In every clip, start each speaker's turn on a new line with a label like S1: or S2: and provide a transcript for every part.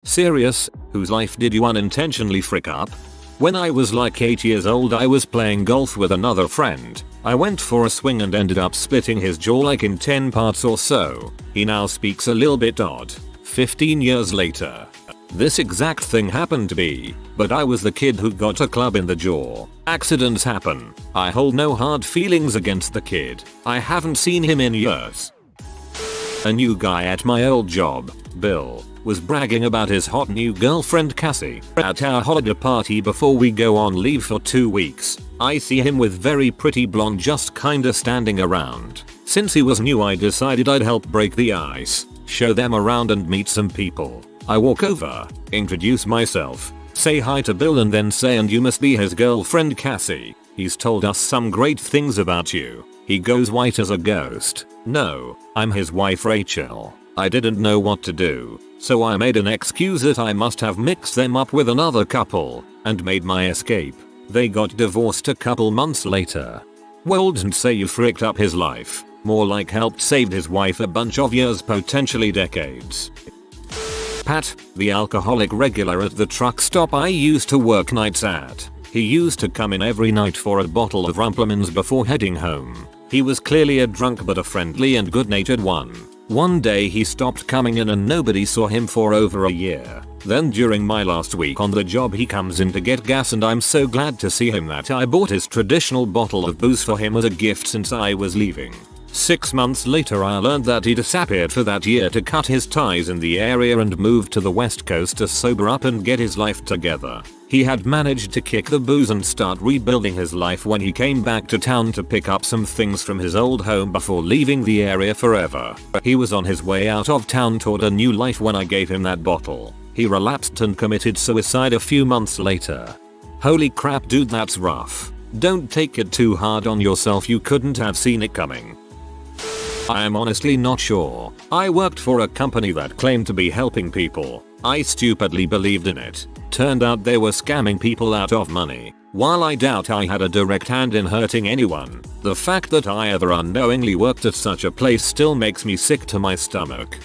S1: Serious? Whose life did you unintentionally frick up? When I was like 8 years old, I was playing golf with another friend. I went for a swing and ended up splitting his jaw like in 10 parts or so. He now speaks a little bit odd. 15 years later. This exact thing happened to me, but I was the kid who got a club in the jaw. Accidents happen. I hold no hard feelings against the kid. I haven't seen him in years. A new guy at my old job, Bill, was bragging about his hot new girlfriend Cassie at our holiday party before we go on leave for 2 weeks. I see him with very pretty blonde just kinda standing around. Since he was new, I decided I'd help break the ice, show them around and meet some people. I walk over, introduce myself, say hi to Bill and then say, "And you must be his girlfriend Cassie. He's told us some great things about you." He goes white as a ghost. "No, I'm his wife Rachel." I didn't know what to do, so I made an excuse that I must have mixed them up with another couple, and made my escape. They got divorced a couple months later. Well, don't say you fricked up his life. More like helped save his wife a bunch of years, potentially decades. Pat, the alcoholic regular at the truck stop I used to work nights at. He used to come in every night for a bottle of Rumplemans before heading home. He was clearly a drunk but a friendly and good-natured one. One day he stopped coming in and nobody saw him for over a year. Then during my last week on the job, he comes in to get gas and I'm so glad to see him that I bought his traditional bottle of booze for him as a gift since I was leaving. 6 months later I learned that he disappeared for that year to cut his ties in the area and moved to the west coast to sober up and get his life together. He had managed to kick the booze and start rebuilding his life when he came back to town to pick up some things from his old home before leaving the area forever. He was on his way out of town toward a new life when I gave him that bottle. He relapsed and committed suicide a few months later. Holy crap, dude, that's rough. Don't take it too hard on yourself, you couldn't have seen it coming. I am honestly not sure. I worked for a company that claimed to be helping people. I stupidly believed in it. Turned out they were scamming people out of money. While I doubt I had a direct hand in hurting anyone, the fact that I ever unknowingly worked at such a place still makes me sick to my stomach.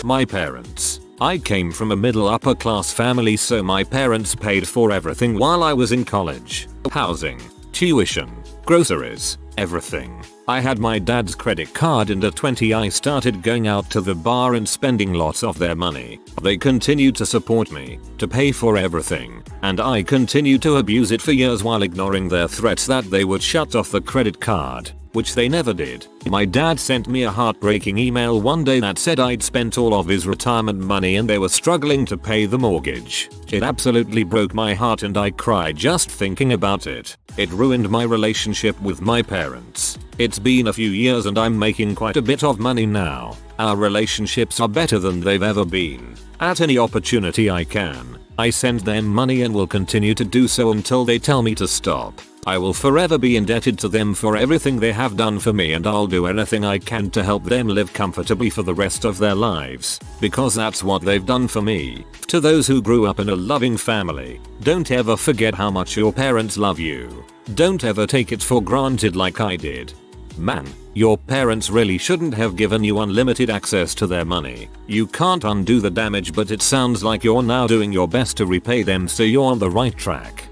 S1: My parents. I came from a middle upper class family, so my parents paid for everything while I was in college. Housing, tuition, groceries, everything. I had my dad's credit card and at 20 I started going out to the bar and spending lots of their money. They continued to support me, to pay for everything, and I continued to abuse it for years while ignoring their threats that they would shut off the credit card, which they never did. My dad sent me a heartbreaking email one day that said I'd spent all of his retirement money and they were struggling to pay the mortgage. It absolutely broke my heart and I cried just thinking about it. It ruined my relationship with my parents. It's been a few years and I'm making quite a bit of money now. Our relationships are better than they've ever been. At any opportunity I can, I send them money and will continue to do so until they tell me to stop. I will forever be indebted to them for everything they have done for me, and I'll do anything I can to help them live comfortably for the rest of their lives, because that's what they've done for me. To those who grew up in a loving family, don't ever forget how much your parents love you. Don't ever take it for granted like I did. Man, your parents really shouldn't have given you unlimited access to their money. You can't undo the damage, but it sounds like you're now doing your best to repay them, so you're on the right track.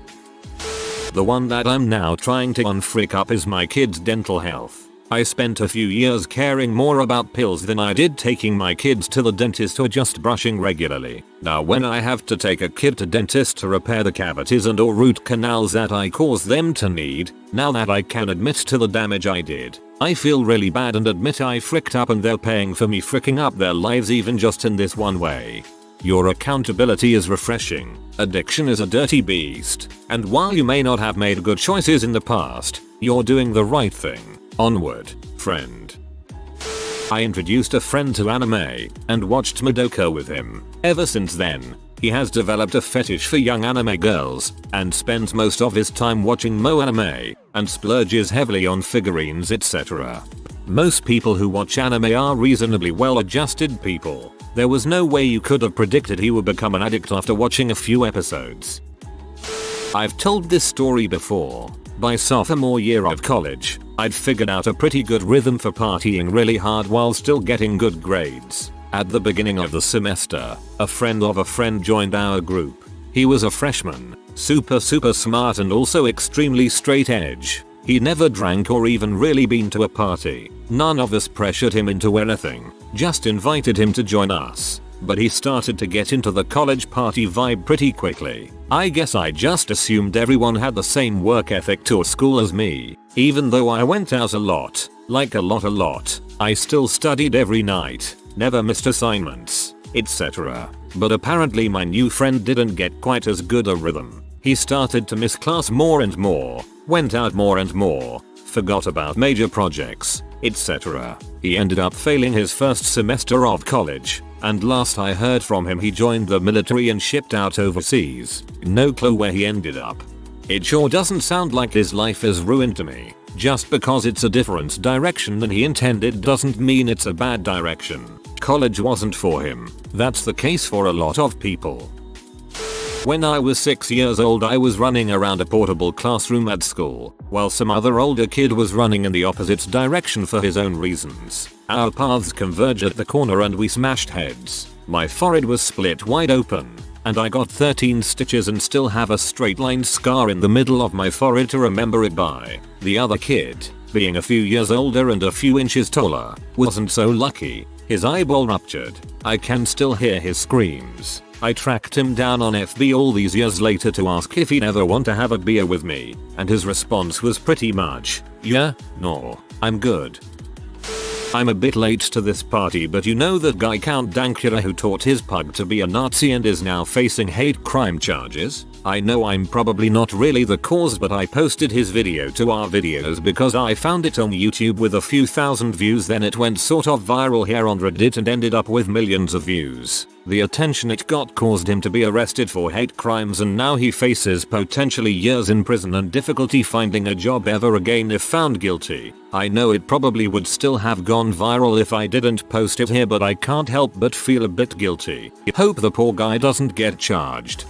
S1: The one that I'm now trying to unfreak up is my kid's dental health. I spent a few years caring more about pills than I did taking my kids to the dentist or just brushing regularly. Now when I have to take a kid to dentist to repair the cavities and or root canals that I caused them to need, now that I can admit to the damage I did, I feel really bad and admit I fricked up, and they're paying for me fricking up their lives even just in this one way. Your accountability is refreshing. Addiction is a dirty beast, and while you may not have made good choices in the past, you're doing the right thing. Onward, friend. I introduced a friend to anime and watched Madoka with him. Ever since then, he has developed a fetish for young anime girls and spends most of his time watching mo anime and splurges heavily on figurines, etc. Most people who watch anime are reasonably well-adjusted people. There was no way you could have predicted he would become an addict after watching a few episodes. I've told this story before. By sophomore year of college, I'd figured out a pretty good rhythm for partying really hard while still getting good grades. At the beginning of the semester, a friend of a friend joined our group. He was a freshman, super smart and also extremely straight edge. He never drank or even really been to a party. None of us pressured him into anything, just invited him to join us. But he started to get into the college party vibe pretty quickly. I guess I just assumed everyone had the same work ethic to school as me. Even though I went out a lot, like a lot, I still studied every night, never missed assignments, etc. But apparently my new friend didn't get quite as good a rhythm. He started to miss class more and more, went out more and more, forgot about major projects, etc. He ended up failing his first semester of college, and last I heard from him he joined the military and shipped out overseas. No clue where he ended up. It sure doesn't sound like his life is ruined to me. Just because it's a different direction than he intended doesn't mean it's a bad direction. College wasn't for him. That's the case for a lot of people. When I was 6 years old I was running around a portable classroom at school, while some other older kid was running in the opposite direction for his own reasons. Our paths converged at the corner and we smashed heads. My forehead was split wide open, and I got 13 stitches and still have a straight line scar in the middle of my forehead to remember it by. The other kid, being a few years older and a few inches taller, wasn't so lucky. His eyeball ruptured. I can still hear his screams. I tracked him down on FB all these years later to ask if he'd ever want to have a beer with me, and his response was pretty much, yeah, no, I'm good. I'm a bit late to this party, but you know that guy Count Dankula who taught his pug to be a Nazi and is now facing hate crime charges? I know I'm probably not really the cause, but I posted his video to our videos because I found it on YouTube with a few thousand views. Then it went sort of viral here on Reddit and ended up with millions of views. The attention it got caused him to be arrested for hate crimes, and now he faces potentially years in prison and difficulty finding a job ever again if found guilty. I know it probably would still have gone viral if I didn't post it here, but I can't help but feel a bit guilty. Hope the poor guy doesn't get charged.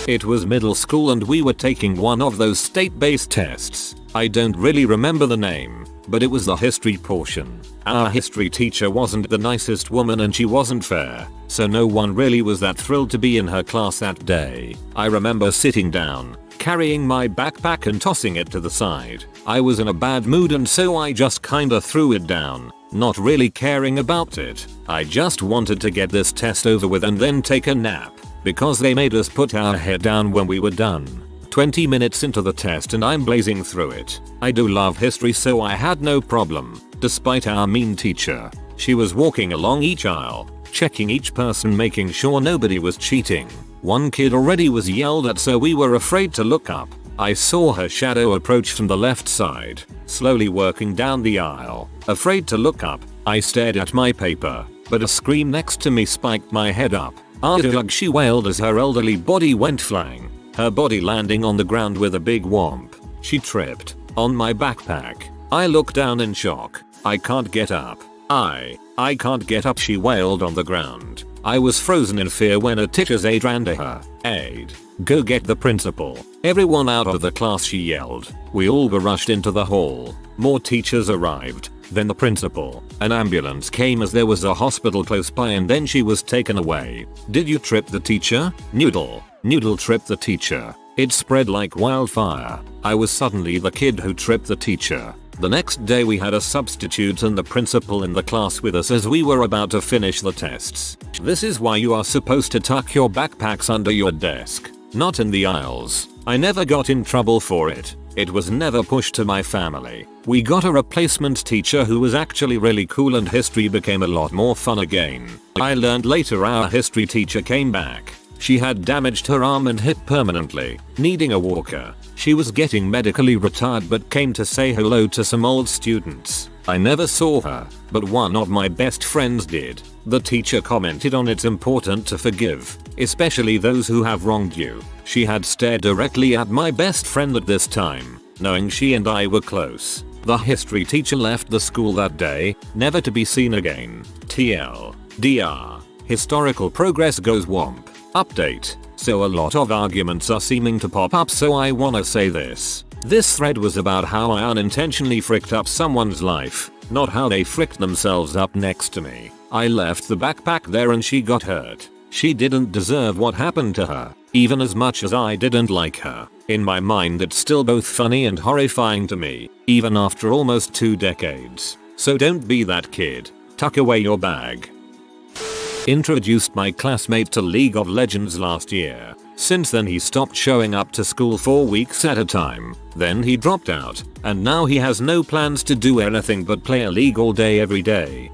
S1: It was middle school and we were taking one of those state-based tests. I don't really remember the name, but it was the history portion. Our history teacher wasn't the nicest woman and she wasn't fair, so no one really was that thrilled to be in her class that day. I remember sitting down, carrying my backpack and tossing it to the side. I was in a bad mood and so I just kinda threw it down, not really caring about it. I just wanted to get this test over with and then take a nap, because they made us put our head down when we were done. 20 minutes into the test and I'm blazing through it. I do love history so I had no problem, despite our mean teacher. She was walking along each aisle, checking each person, making sure nobody was cheating. One kid already was yelled at so we were afraid to look up. I saw her shadow approach from the left side, slowly working down the aisle. Afraid to look up, I stared at my paper, but a scream next to me spiked my head up. Ugh, she wailed as her elderly body went flying, her body landing on the ground with a big whomp. She tripped on my backpack. I looked down in shock. I can't get up. I can't get up, she wailed on the ground. I was frozen in fear when a teacher's aide ran to her. Aide, go get the principal. Everyone out of the class, she yelled. We all were rushed into the hall. More teachers arrived, then the principal. An ambulance came as there was a hospital close by and then she was taken away. Did you trip the teacher? Noodle tripped the teacher. It spread like wildfire. I was suddenly the kid who tripped the teacher. The next day we had a substitute and the principal in the class with us as we were about to finish the tests. This is why you are supposed to tuck your backpacks under your desk, not in the aisles. I never got in trouble for it. It was never pushed to my family. We got a replacement teacher who was actually really cool and history became a lot more fun again. I learned later our history teacher came back. She had damaged her arm and hip permanently, needing a walker. She was getting medically retired but came to say hello to some old students. I never saw her, but one of my best friends did. The teacher commented on it's important to forgive, especially those who have wronged you. She had stared directly at my best friend at this time, knowing she and I were close. The history teacher left the school that day, never to be seen again. TLDR. Historical progress goes womp. Update. So a lot of arguments are seeming to pop up, so I wanna say this. This thread was about how I unintentionally fricked up someone's life, not how they fricked themselves up next to me. I left the backpack there and she got hurt. She didn't deserve what happened to her, even as much as I didn't like her. In my mind it's still both funny and horrifying to me, even after almost 2 decades. So don't be that kid. Tuck away your bag. Introduced my classmate to League of Legends last year. Since then he stopped showing up to school 4 weeks at a time. Then he dropped out, and now he has no plans to do anything but play a league all day every day.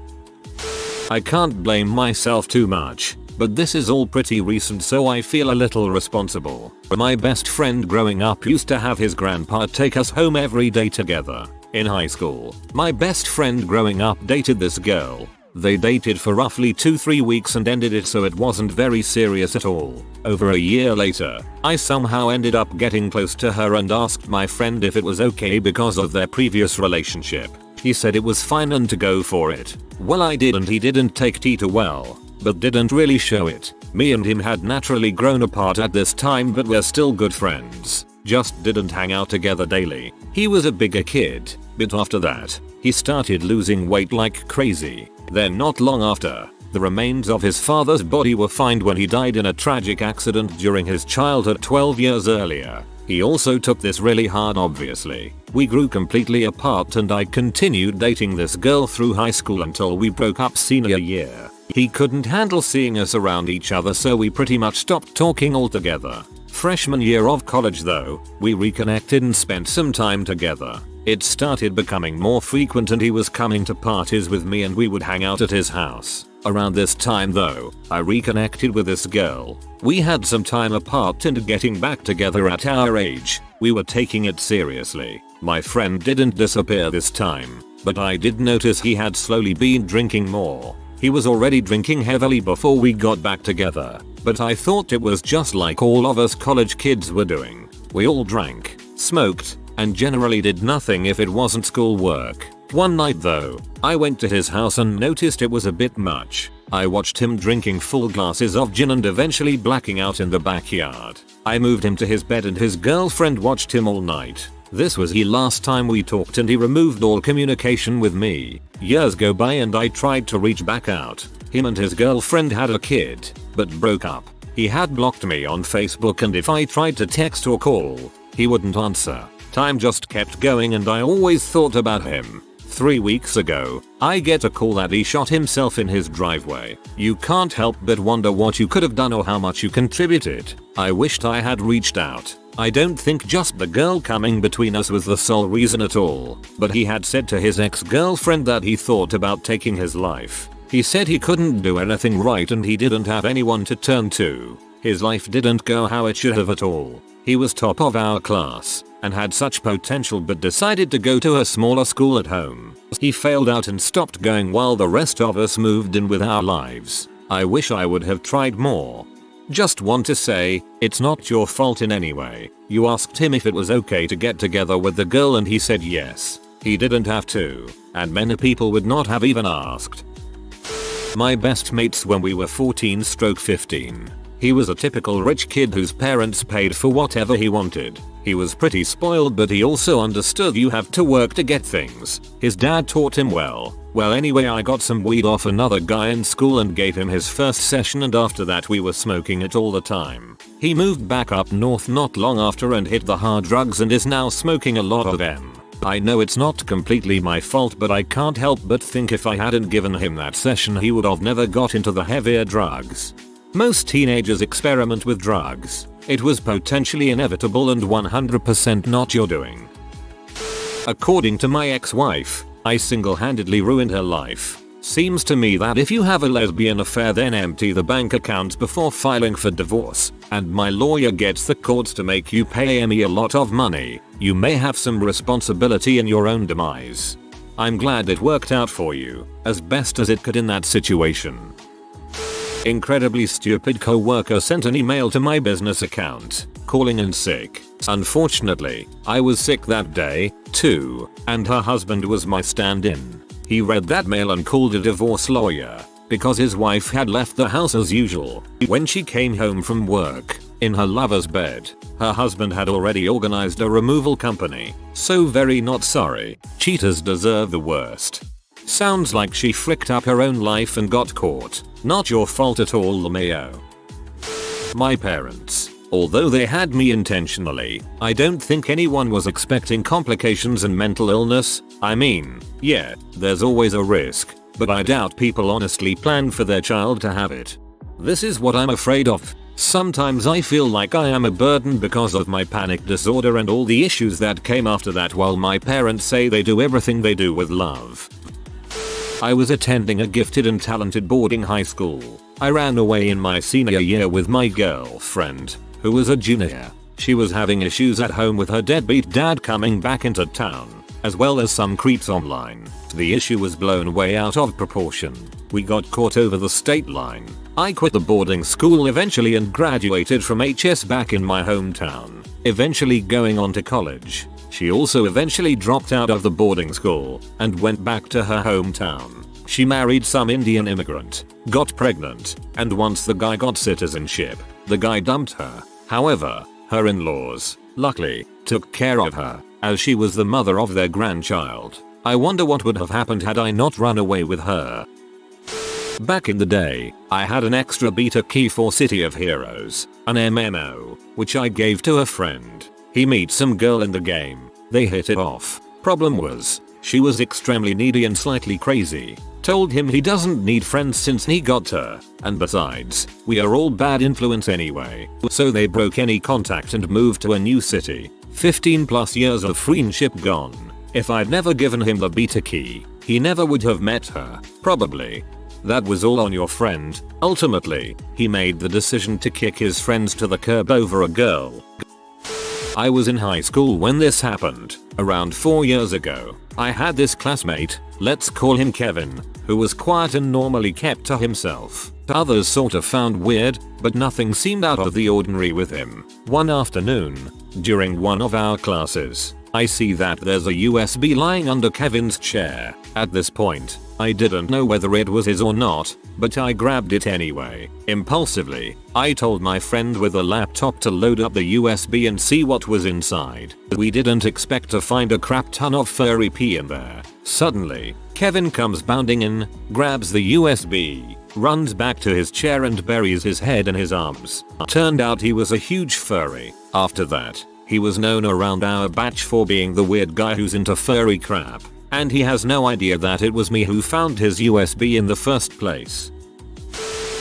S1: I can't blame myself too much, but this is all pretty recent so I feel a little responsible. My best friend growing up used to have his grandpa take us home every day together. In high school, my best friend growing up dated this girl. They dated for roughly 2-3 weeks and ended it, so it wasn't very serious at all. Over a year later, I somehow ended up getting close to her and asked my friend if it was okay because of their previous relationship. He said it was fine and to go for it. Well, I did, and he didn't take tea too well, but didn't really show it. Me and him had naturally grown apart at this time, but we're still good friends. Just didn't hang out together daily. He was a bigger kid, but after that, he started losing weight like crazy. Then not long after, the remains of his father's body were found when he died in a tragic accident during his childhood 12 years earlier. He also took this really hard, obviously. We grew completely apart and I continued dating this girl through high school until we broke up senior year. He couldn't handle seeing us around each other, so we pretty much stopped talking altogether. Freshman year of college though, we reconnected and spent some time together. It started becoming more frequent and he was coming to parties with me and we would hang out at his house. Around this time though, I reconnected with this girl. We had some time apart and getting back together at our age. We were taking it seriously. My friend didn't disappear this time, but I did notice he had slowly been drinking more. He was already drinking heavily before we got back together, but I thought it was just like all of us college kids were doing. We all drank, smoked, and generally did nothing if it wasn't schoolwork. One night though, I went to his house and noticed it was a bit much. I watched him drinking full glasses of gin and eventually blacking out in the backyard. I moved him to his bed and his girlfriend watched him all night. This was the last time we talked and he removed all communication with me. Years go by and I tried to reach back out. Him and his girlfriend had a kid, but broke up. He had blocked me on Facebook and if I tried to text or call, he wouldn't answer. Time just kept going and I always thought about him. 3 weeks ago, I get a call that he shot himself in his driveway. You can't help but wonder what you could have done or how much you contributed. I wished I had reached out. I don't think just the girl coming between us was the sole reason at all, but he had said to his ex-girlfriend that he thought about taking his life. He said he couldn't do anything right and he didn't have anyone to turn to. His life didn't go how it should have at all. He was top of our class and had such potential but decided to go to a smaller school at home. He failed out and stopped going while the rest of us moved in with our lives. I wish I would have tried more. Just want to say, it's not your fault in any way. You asked him if it was okay to get together with the girl and he said yes. He didn't have to, and many people would not have even asked. My best mates when we were 14-15. He was a typical rich kid whose parents paid for whatever he wanted. He was pretty spoiled, but he also understood you have to work to get things. His dad taught him well. Well, anyway, I got some weed off another guy in school and gave him his first session, and after that we were smoking it all the time. He moved back up north not long after and hit the hard drugs and is now smoking a lot of them. I know it's not completely my fault, but I can't help but think if I hadn't given him that session he would have never got into the heavier drugs. Most teenagers experiment with drugs. It was potentially inevitable and 100% not your doing. According to my ex-wife, I single-handedly ruined her life. Seems to me that if you have a lesbian affair then empty the bank accounts before filing for divorce, and my lawyer gets the courts to make you pay me a lot of money, you may have some responsibility in your own demise. I'm glad it worked out for you, as best as it could in that situation. Incredibly stupid coworker sent an email to my business account, calling in sick. Unfortunately, I was sick that day, too, and her husband was my stand-in. He read that mail and called a divorce lawyer, because his wife had left the house as usual. When she came home from work, in her lover's bed, her husband had already organized a removal company. So very not sorry. Cheaters deserve the worst. Sounds like she fricked up her own life and got caught. Not your fault at all, LMAO. My parents. Although they had me intentionally, I don't think anyone was expecting complications and mental illness. I mean, yeah, there's always a risk, but I doubt people honestly plan for their child to have it. This is what I'm afraid of. Sometimes I feel like I am a burden because of my panic disorder and all the issues that came after that, while my parents say they do everything they do with love. I was attending a gifted and talented boarding high school. I ran away in my senior year with my girlfriend, who was a junior. She was having issues at home with her deadbeat dad coming back into town, as well as some creeps online. The issue was blown way out of proportion. We got caught over the state line. I quit the boarding school eventually and graduated from HS back in my hometown, eventually going on to college. She also eventually dropped out of the boarding school and went back to her hometown. She married some Indian immigrant, got pregnant, and once the guy got citizenship, the guy dumped her. However, her in-laws, luckily, took care of her, as she was the mother of their grandchild. I wonder what would have happened had I not run away with her. Back in the day, I had an extra beta key for City of Heroes, an MMO, which I gave to a friend. He meets some girl in the game. They hit it off. Problem was, she was extremely needy and slightly crazy. Told him he doesn't need friends since he got her, and besides, we are all bad influence anyway. So they broke any contact and moved to a new city. 15 plus years of friendship gone. If I'd never given him the beta key, he never would have met her, probably. That was all on your friend. Ultimately, he made the decision to kick his friends to the curb over a girl. I was in high school when this happened, around 4 years ago. I had this classmate, let's call him Kevin, who was quiet and normally kept to himself. Others sort of found weird, but nothing seemed out of the ordinary with him. One afternoon, during one of our classes, I see that there's a USB lying under Kevin's chair. At this point, I didn't know whether it was his or not, but I grabbed it anyway. Impulsively, I told my friend with a laptop to load up the USB and see what was inside. We didn't expect to find a crap ton of furry pee in there. Suddenly, Kevin comes bounding in, grabs the USB, runs back to his chair and buries his head in his arms. Turned out he was a huge furry. After that, he was known around our batch for being the weird guy who's into furry crap. And he has no idea that it was me who found his USB in the first place.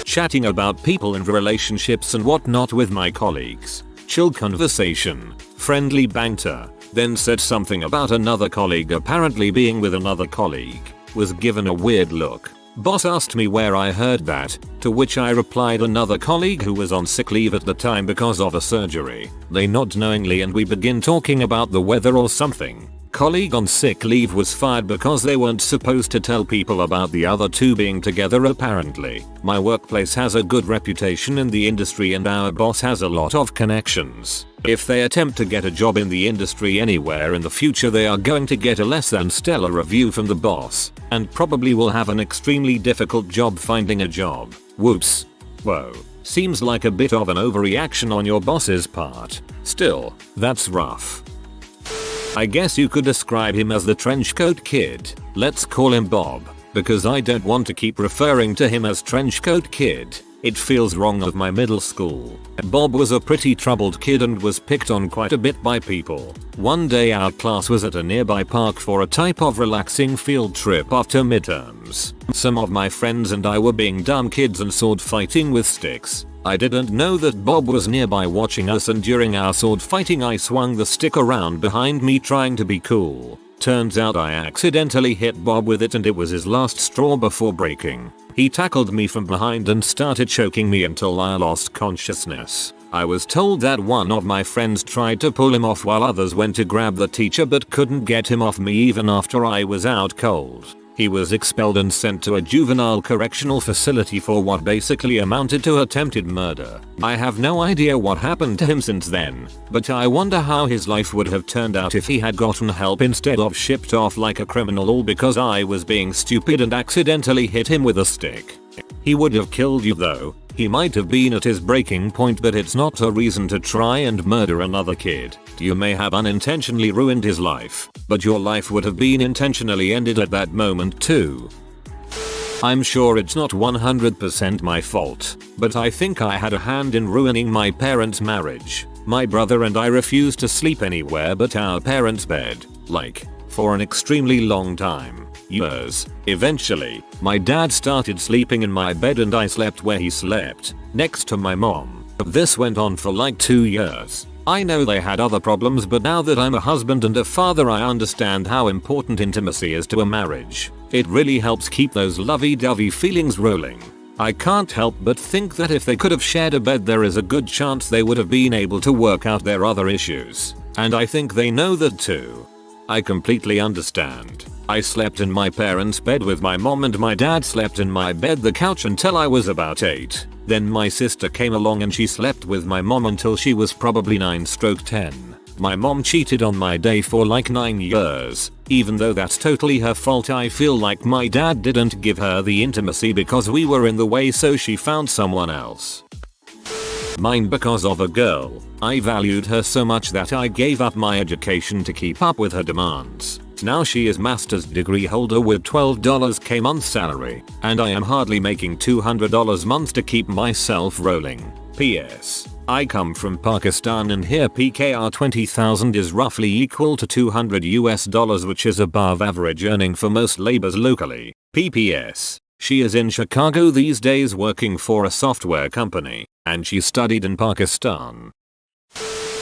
S1: Chatting about people and relationships and whatnot with my colleagues. Chill conversation, friendly banter, then said something about another colleague apparently being with another colleague. Was given a weird look. Boss asked me where I heard that, to which I replied another colleague who was on sick leave at the time because of a surgery. They nod knowingly and we begin talking about the weather or something. Colleague on sick leave was fired because they weren't supposed to tell people about the other two being together apparently. My workplace has a good reputation in the industry and our boss has a lot of connections. If they attempt to get a job in the industry anywhere in the future, they are going to get a less than stellar review from the boss, and probably will have an extremely difficult job finding a job. Whoops. Whoa. Seems like a bit of an overreaction on your boss's part. Still, that's rough. I guess you could describe him as the trenchcoat kid. Let's call him Bob, because I don't want to keep referring to him as trenchcoat kid. It feels wrong of my middle school. Bob was a pretty troubled kid and was picked on quite a bit by people. One day our class was at a nearby park for a type of relaxing field trip after midterms. Some of my friends and I were being dumb kids and sword fighting with sticks. I didn't know that Bob was nearby watching us, and during our sword fighting I swung the stick around behind me trying to be cool. Turns out I accidentally hit Bob with it and it was his last straw before breaking. He tackled me from behind and started choking me until I lost consciousness. I was told that one of my friends tried to pull him off while others went to grab the teacher but couldn't get him off me even after I was out cold. He was expelled and sent to a juvenile correctional facility for what basically amounted to attempted murder. I have no idea what happened to him since then, but I wonder how his life would have turned out if he had gotten help instead of shipped off like a criminal, all because I was being stupid and accidentally hit him with a stick. He would have killed you though. He might have been at his breaking point, but it's not a reason to try and murder another kid. You may have unintentionally ruined his life, but your life would have been intentionally ended at that moment too. I'm sure it's not 100% my fault, but I think I had a hand in ruining my parents' marriage. My brother and I refused to sleep anywhere but our parents' bed, like, for an extremely long time. Years. Eventually, my dad started sleeping in my bed and I slept where he slept, next to my mom. This went on for like 2 years. I know they had other problems, but now that I'm a husband and a father, I understand how important intimacy is to a marriage. It really helps keep those lovey-dovey feelings rolling. I can't help but think that if they could have shared a bed, there is a good chance they would have been able to work out their other issues. And I think they know that too. I completely understand. I slept in my parents' bed with my mom and my dad slept in my bed, the couch, until I was about 8. Then my sister came along and she slept with my mom until she was probably 9/10. My mom cheated on my day for like 9 years. Even though that's totally her fault, I feel like my dad didn't give her the intimacy because we were in the way, so she found someone else. Mine because of a girl. I valued her so much that I gave up my education to keep up with her demands. Now she is master's degree holder with $12k month salary, and I am hardly making $200 month to keep myself rolling. PS. I come from Pakistan and here PKR 20,000 is roughly equal to $200 which is above average earning for most labors locally. PPS. She is in Chicago these days working for a software company, and she studied in Pakistan.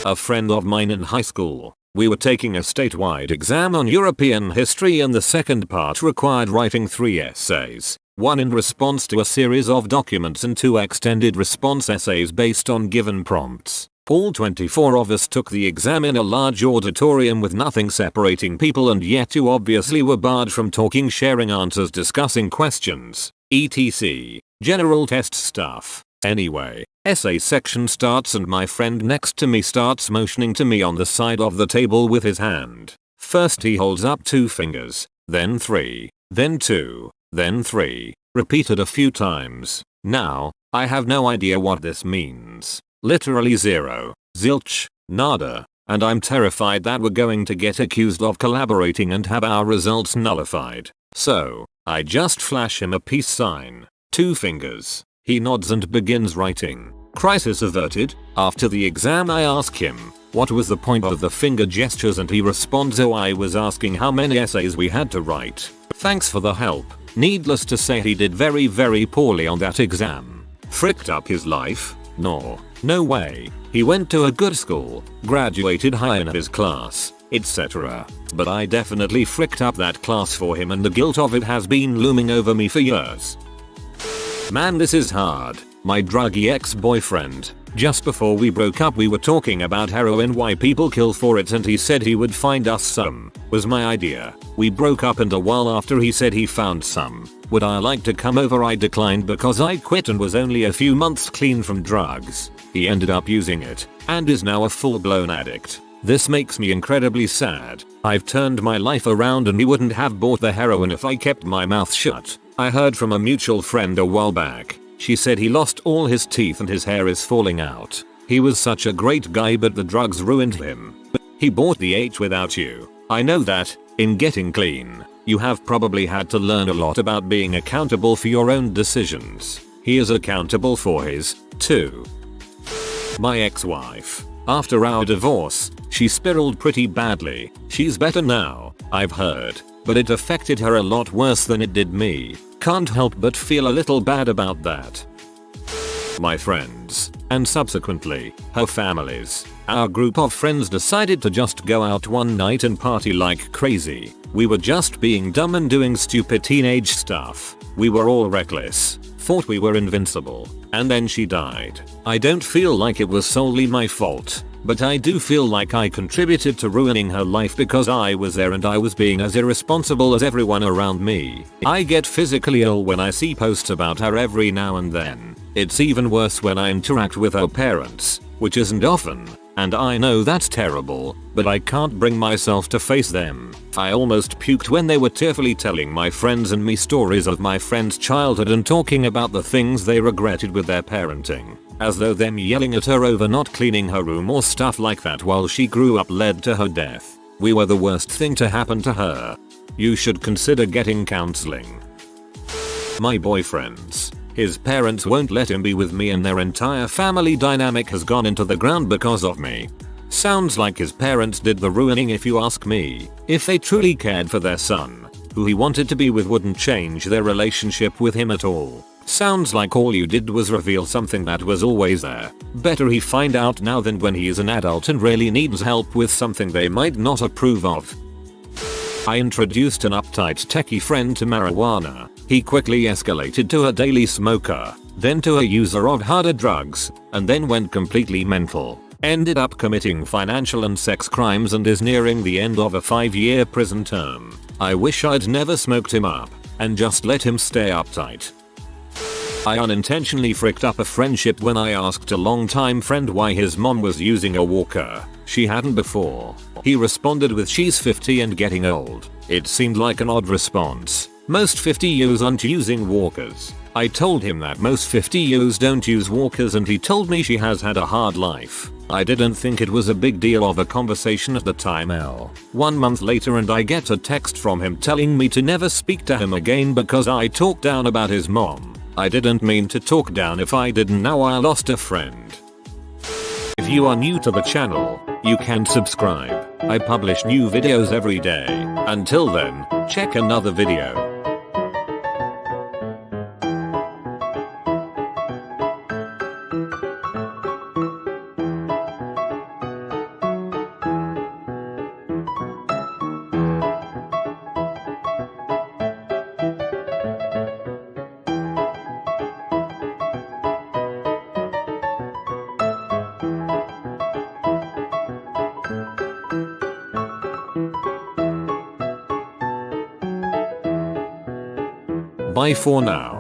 S1: A friend of mine in high school. We were taking a statewide exam on European history and the second part required writing 3 essays. 1 in response to a series of documents and 2 extended response essays based on given prompts. All 24 of us took the exam in a large auditorium with nothing separating people, and yet 2 obviously were barred from talking, sharing answers, discussing questions, etc. General test stuff. Anyway, essay section starts and my friend next to me starts motioning to me on the side of the table with his hand. First he holds up 2 fingers, then 3, then 2, then 3, repeated a few times. Now, I have no idea what this means. Literally zero, zilch, nada, and I'm terrified that we're going to get accused of collaborating and have our results nullified. So, I just flash him a peace sign. 2 fingers. He nods and begins writing. Crisis averted. After the exam I ask him, what was the point of the finger gestures, and he responds, oh, I was asking how many essays we had to write. Thanks for the help. Needless to say, he did very poorly on that exam. Fricked up his life? No way. He went to a good school, graduated high in his class, etc. But I definitely fricked up that class for him, and the guilt of it has been looming over me for years. Man, this is hard. My druggy ex-boyfriend. Just before we broke up we were talking about heroin, why people kill for it, and he said he would find us some. Was my idea. We broke up and a while after he said he found some. Would I like to come over? I declined because I quit and was only a few months clean from drugs. He ended up using it and is now a full-blown addict. This makes me incredibly sad. I've turned my life around and he wouldn't have bought the heroin if I kept my mouth shut. I heard from a mutual friend a while back. She said he lost all his teeth and his hair is falling out. He was such a great guy, but the drugs ruined him. He bought the H without you. I know that, in getting clean, you have probably had to learn a lot about being accountable for your own decisions. He is accountable for his, too. My ex-wife. After our divorce, she spiraled pretty badly. She's better now, I've heard, but it affected her a lot worse than it did me. Can't help but feel a little bad about that. My friends, and subsequently, her families. Our group of friends decided to just go out one night and party like crazy. We were just being dumb and doing stupid teenage stuff. We were all reckless, thought we were invincible, and then she died. I don't feel like it was solely my fault, but I do feel like I contributed to ruining her life because I was there and I was being as irresponsible as everyone around me. I get physically ill when I see posts about her every now and then. It's even worse when I interact with her parents, which isn't often. And I know that's terrible, but I can't bring myself to face them. I almost puked when they were tearfully telling my friends and me stories of my friend's childhood and talking about the things they regretted with their parenting. As though them yelling at her over not cleaning her room or stuff like that while she grew up led to her death. We were the worst thing to happen to her. You should consider getting counseling. My boyfriends. His parents won't let him be with me and their entire family dynamic has gone into the ground because of me. Sounds like his parents did the ruining if you ask me. If they truly cared for their son, who he wanted to be with wouldn't change their relationship with him at all. Sounds like all you did was reveal something that was always there. Better he find out now than when he is an adult and really needs help with something they might not approve of. I introduced an uptight techie friend to marijuana. He quickly escalated to a daily smoker, then to a user of harder drugs, and then went completely mental. Ended up committing financial and sex crimes and is nearing the end of a 5-year prison term. I wish I'd never smoked him up and just let him stay uptight. I unintentionally fricked up a friendship when I asked a longtime friend why his mom was using a walker. She hadn't before. He responded with she's 50 and getting old. It seemed like an odd response. Most 50-years aren't using walkers. I told him that most 50-years don't use walkers and he told me she has had a hard life. I didn't think it was a big deal of a conversation at the time. 1 month later and I get a text from him telling me to never speak to him again because I talked down about his mom. I didn't mean to talk down. If I didn't, now I lost a friend. If you are new to the channel, you can subscribe. I publish new videos every day. Until then, check another video. Bye for now.